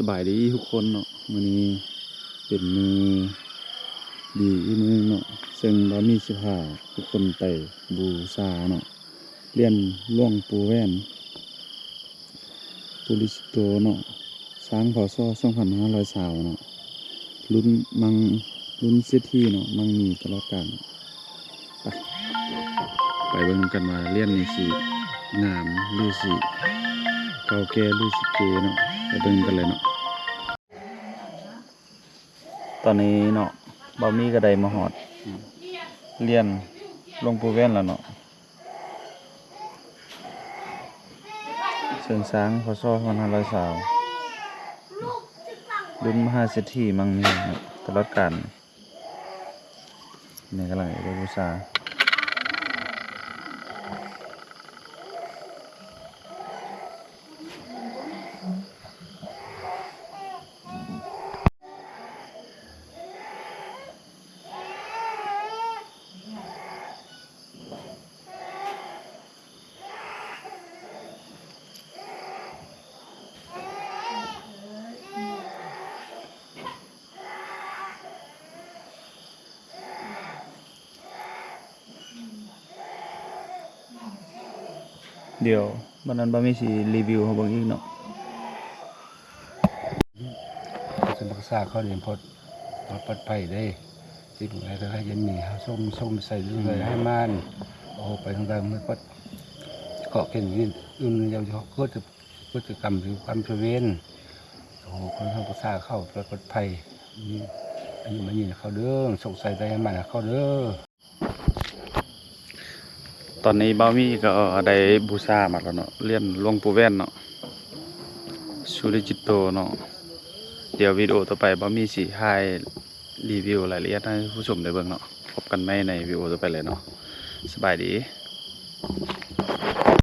สบายดีทุกคนเนาะมื้อนี้เป็นมือดีอีกมือเนาะซึ่งเรามีสิพาทุกคนไปบูชาเนาะเรียนหลวงปู่แว่นปุริสโตเนาะสร้างพศ2520เนาะรุ่นมังรุ่นเศรษฐีเนาะมังมีตลอดกาลไปเบิ่งกันว่าเรียนนี่สิงามหรือสิเก่าแก่หรือสิเก๋เนาะไปเบิ่งกันเลยเนาะตอนนี้เนาะบ่มีก็ได้มาฮอดเรียนหลวงปู่แว่นแล้วเนาะเชิงช้างพศ2520รุ่นมหาเศรษฐีมังมีเนาะตลอดกาลนี่กำลังไปบูชาเดี๋ยววันนั้นบ่มีสิรีวิวให้เบิ่งอีกเนาะจะรักษาเขาเรียนพอปลอดภัยได้ที่ผมให้เขายันหนีส้มใส่เรื่องอะไรให้มันโอ้ไปทางใดเมื่อก็เกาะเก่งนี่อื่นยังจะก็จะกรรมหรือความเฉวียนโอ้คนทำรักษาเข้าปลอดภัยอันนี้มันยินเขาเด้อสงสัยได้ให้มันเขาเด้อตอนนี้บ่มีก็ได้บูชามาแล้วเนาะเรียนหลวงปู่แว่นเนาะสุริจิตโตเนาะเดี๋ยววิดีโอต่อไปบ่มีสิให้รีวิวรายละเอียดให้ผู้ชมได้เบิ่งเนาะพบกันใหม่ในวิดีโอต่อไปเลยเนาะสบายดี